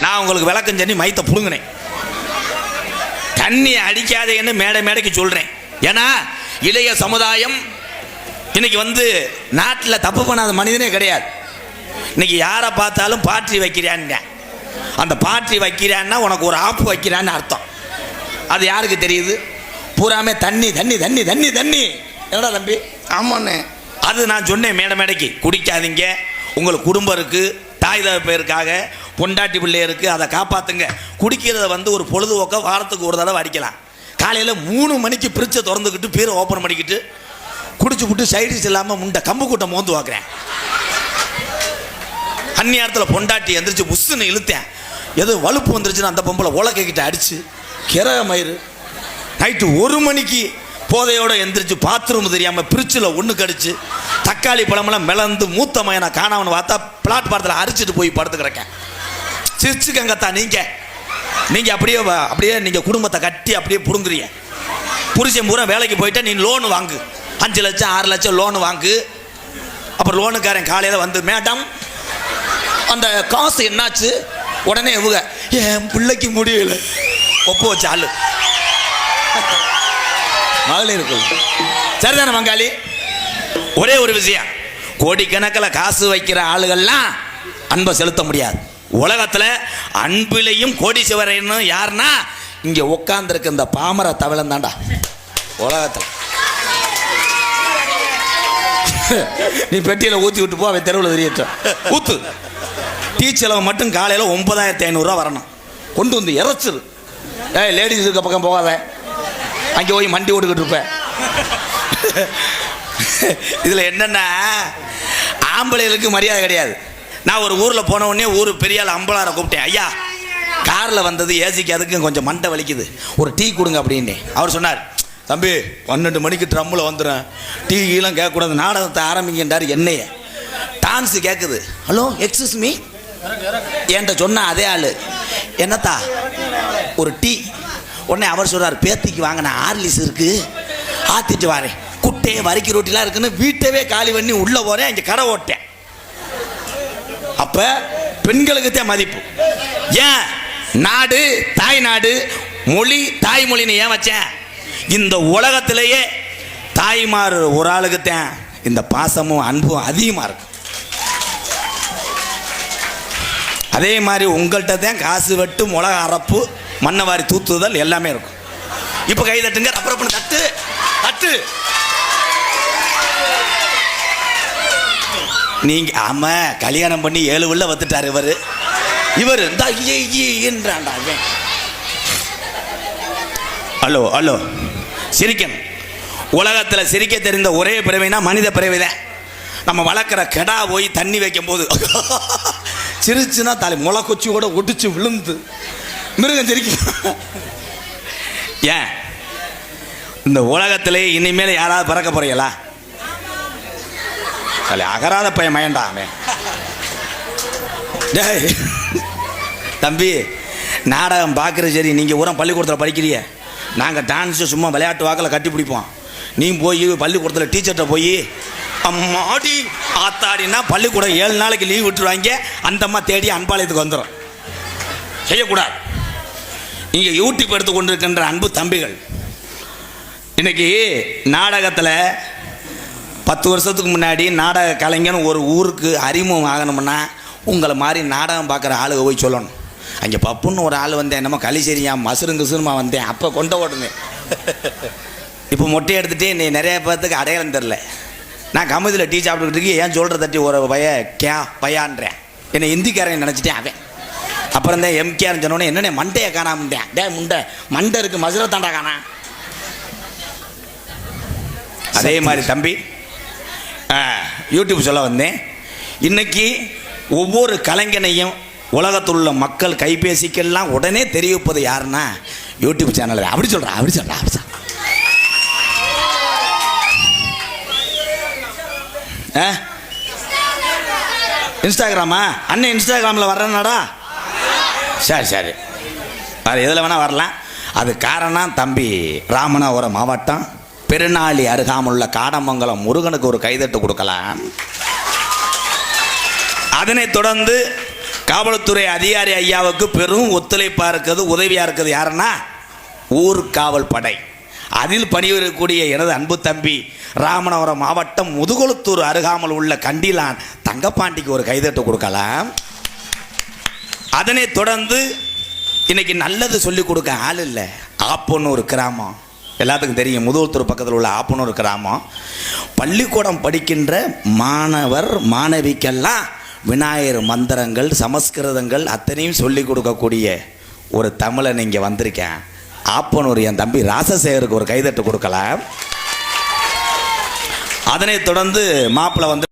நான் உங்களுக்கு விளக்கம் சொல்லி மைத்த புடுங்கினேன். தண்ணி அடிக்காதேன்னு மேடைக்கு சொல்றேன். ஏன்னா இளைய சமுதாயம் இன்னைக்கு நாட்டில் தப்பு பண்ணாத மனிதனே கிடையாது. இன்னைக்கு யாரை பார்த்தாலும் பாற்றி வைக்கிறான்னு. அந்த பாற்றி வைக்கிறான்னா உனக்கு ஒரு ஆப்பு வைக்கிறான்னு அர்த்தம். அது யாருக்கு தெரியுது? பூராமே தண்ணி தண்ணி தண்ணி தண்ணி தண்ணி. என்னடா தம்பி? ஆமாண்ணே. அது நான் சொன்னேன் மேடைக்கு, குடிக்காதீங்க, உங்களுக்கு குடும்பம் இருக்குது, தாய் தகப்பேருக்காக பொண்டாட்டி பிள்ளையருக்கு, அதை காப்பாற்றுங்க. குடிக்கிறத ஒரு பொழுதுபோக்க வாரத்துக்கு ஒரு தடவை அடிக்கலாம். காலையில் 3 மணிக்கு பிரிட்சை திறந்துக்கிட்டு பீரை ஓப்பன் பண்ணிக்கிட்டு குடிச்சு விட்டு சைடிஸ் இல்லாமல் முண்டை கம்பு கூட்டம் மோந்து பார்க்குறேன். அந்நியாரத்தில் பொண்டாட்டி எந்திரிச்சு புஷ்ஷுன்னு இழுத்தேன். எது வலுப்பு வந்துருச்சுன்னு அந்த பொம்பளை உலக்கிட்ட அடிச்சு கிரக மயிறு. நைட்டு 1 மணிக்கு போதையோடு எந்திரிச்சு பாத்ரூம் தெரியாமல் பிரிட்சில் ஒன்று கடிச்சு தக்காளி பழமெல்லாம் மிளந்து மூத்த மயனை காணாமன்னு பார்த்தா பிளாட்பாரத்தில் அரிச்சிட்டு போய் படுத்து கிடக்கேன். சிரிச்சுக்கங்கத்தா நீங்கள் அப்படியே நீங்கள் குடும்பத்தை கட்டி அப்படியே புடுங்குறீங்க. புருஷன் பூரா வேலைக்கு போயிட்டா நீ லோனு வாங்கு, 5 லட்சம் 6 லட்சம் லோனு வாங்கு. அப்புறம் லோனுக்காரன் காலையில் மேடம் அந்த காசு என்னாச்சு? உடனே இவங்க என் பிள்ளைக்கு முடியல ஒப்பு வச்ச ஆளு மகளிருக்கு. சரிதானே மங்காளி? ஒரே ஒரு விஷயம், கோடிக்கணக்கில் காசு வைக்கிற ஆளுகள்லாம் அன்பை செலுத்த முடியாது. உலகத்தில் அன்பிலையும் கோடீஸ்வரன்னு யாருன்னா இங்கே உட்காந்துருக்க இந்த பாமர தவளம் தாண்டா உலகத்தில். நீ பெட்டியில் ஊற்றி விட்டு போ, அவன் தெருவில் தெரியட்டும். ஊத்து. டீ செலவு மட்டும் காலையில் 9500 வரணும். கொண்டு வந்து இறச்சிரு. லேடிஸ் இருக்க பக்கம் போகாத, அங்கே போய் மண்டி ஓட்டுக்கிட்டு இருப்பேன். இதில் என்னென்னா ஆம்பளைகளுக்கு மரியாதை கிடையாது. நான் ஒரு ஊரில் போன உடனே ஊர் பெரிய ஆள் அம்பளாரை கூப்பிட்டேன். ஐயா, காரில் வந்தது ஏசிக்கு அதுக்கும் கொஞ்சம் மண்டை வலிக்குது, ஒரு டீ கொடுங்க அப்படின்னு. அவர் சொன்னார், தம்பி 12 மணிக்கு ட்ரம்மில் வந்துடுறேன், டீ கீழம் கேட்கக்கூடாது, நாடகத்தை ஆரம்பிக்கின்றார். என்னைய டான்ஸு கேட்குது. ஹலோ எக்ஸ்கியூஸ் மீ என்கிட்ட சொன்ன அதே ஆள், என்னத்தா ஒரு டீ. உடனே அவர் சொல்கிறார், பேத்திக்கு வாங்கின ஆர்லிஸ் இருக்குது, ஆற்றிட்டு வரேன். குட்டையே வரிக்கி ரொட்டிலாம் இருக்குன்னு வீட்டவே காலி பண்ணி உள்ளே போகிறேன். இங்கே கடை ஓட்டேன். அப்போ பெண்களுக்கு தான் மதிப்பு. ஏன் நாடு தாய் நாடு, மொழி தாய்மொழின்னு ஏன் வச்சேன்? இந்த உலகத்திலேயே தாய்மார் ஒரு ஆளுக்கு தான் இந்த பாசமும் அன்பும் அதிகமாக இருக்கு. அதே மாதிரி உங்கள்கிட்ட தான் காசு வெட்டு, மிளகா அரைப்பு, மண்ணை வாரி தூத்துதல் எல்லாமே இருக்கும். இப்போ கை தட்டுங்க, ரப்பரப்புன்னு தட்டு தட்டு. நீங்கள் ஆமாம், கல்யாணம் பண்ணி 7 உள்ள வந்துட்டார் இவர் என்றாண்டா. ஹலோ ஹலோ, சிரிக்கணும். உலகத்தில் சிரிக்க தெரிந்த ஒரே பிறவைனா மனித பிறவை தான். நம்ம வளர்க்குற கெடா போய் தண்ணி வைக்கும் போது சிரிச்சுன்னா தலை முளை கொச்சி கூட ஒடிச்சு விழுந்து மிருகம் சிரிக்கும். ஏன் இந்த உலகத்திலே இனிமேல் யாராவது பிறக்க போறீங்களா? அகராத பையன் மயண்டா அவன். டேய் தம்பி, நாடகம் பார்க்குறது சரி, நீங்கள் ஊரம் பள்ளிக்கூடத்தில் படிக்கிறீங்க, நாங்கள் டான்ஸு சும்மா விளையாட்டு வாக்கில் கட்டி பிடிப்போம். நீ போய் பள்ளிக்கூடத்தில் டீச்சர்கிட்ட போய் அம்மாடி ஆத்தாடினா பள்ளிக்கூடம் 7 நாளைக்கு லீவ் விட்டுருவாங்க. அந்தம்மா தேடி அன்பாலயத்துக்கு வந்துடும். செய்யக்கூடாது. இங்கே யூடியூப் எடுத்து கொண்டு இருக்கின்ற அன்பு தம்பிகள், இன்னைக்கு நாடகத்தில் 10 வருஷத்துக்கு முன்னாடி நாடக கலைஞன் ஒரு ஊருக்கு அறிமுகம் ஆகணும்னா உங்களை மாதிரி நாடகம் பார்க்குற ஆளுக போய் சொல்லணும். அங்கே பப்புன்னு ஒரு ஆள் வந்தேன், என்னமோ களிசரியா மசுருங்குசுருமா வந்தேன், அப்போ கொண்ட ஓடுனேன். இப்போ மொட்டை எடுத்துகிட்டே நீ நிறைய பேர்த்துக்கு அடையாளம் தெரில. நான் கமுதியில் டீ சாப்பிட்டுக்கிட்டு இருக்கேன், ஏன் சொல்கிற தட்டி ஒரு பையான்றேன். என்னை ஹிந்திக்காரன் நினச்சிட்டேன் அவன். அப்புறம் தான் எம்கேன்னு சொன்னோன்னே என்னென்ன மண்டையை காணாமட்டேன். டே மண்டை இருக்குது, மசுரை தாண்டா காணா. அதே மாதிரி தம்பி, யூடியூப் சொல்ல வந்தேன். இன்னைக்கு ஒவ்வொரு கலைஞனையும் உலகத்தில் உள்ள மக்கள் கைபேசிக்கெல்லாம் உடனே தெரிவிப்பது யாருன்னா யூடியூப் சேனல். அப்படி சொல்கிறா அப்படி சொல்கிறா அப்படி சொல்கிறா. இன்ஸ்டாகிராமா? அண்ணன் இன்ஸ்டாகிராமில் வர்றேன்னாடா? சரி சரி, வேறு எதில் வேணால் வரலாம். அது காரணம் தம்பி ராமநாதபுரம் மாவட்டம் பெருநாளி அருகாமுள்ள காடமங்கலம் முருகனுக்கு ஒரு கைதட்டு கொடுக்கலாம். அதனைத் தொடர்ந்து காவல்துறை அதிகாரி ஐயாவுக்கு பெரும் ஒத்துழைப்பாக இருக்குது, உதவியாக இருக்குது. யாருன்னா ஊர் காவல் படை. அதில் பணிபுரியக்கூடிய எனது அன்பு தம்பி ராமநாதபுரம் மாவட்டம் முதுகுளத்தூர் அருகாமல் உள்ள கண்டிலான் தங்கப்பாண்டிக்கு ஒரு கைதட்டு கொடுக்கலாம். அதனைத் தொடர்ந்து இன்னைக்கு நல்லது சொல்லிக் கொடுக்க ஆள் இல்லை. ஆப்பனூர் கிராமம் எல்லாத்துக்கும் தெரியும், முதுகுளத்தூர் பக்கத்தில் உள்ள ஆப்பனூர் கிராமம். பள்ளிக்கூடம் படிக்கின்ற மாணவர் மாணவிக்கெல்லாம் விநாயகர் மந்திரங்கள் சமஸ்கிருதங்கள் அத்தனையும் சொல்லிக் கொடுக்கக்கூடிய ஒரு தமிழன் இங்கே வந்திருக்கேன். ஆப்பனூர் என் தம்பி ராசசேகருக்கு ஒரு கைதட்டு கொடுக்கலாம். அதனைத் தொடர்ந்து மாப்பிள்ளை வந்து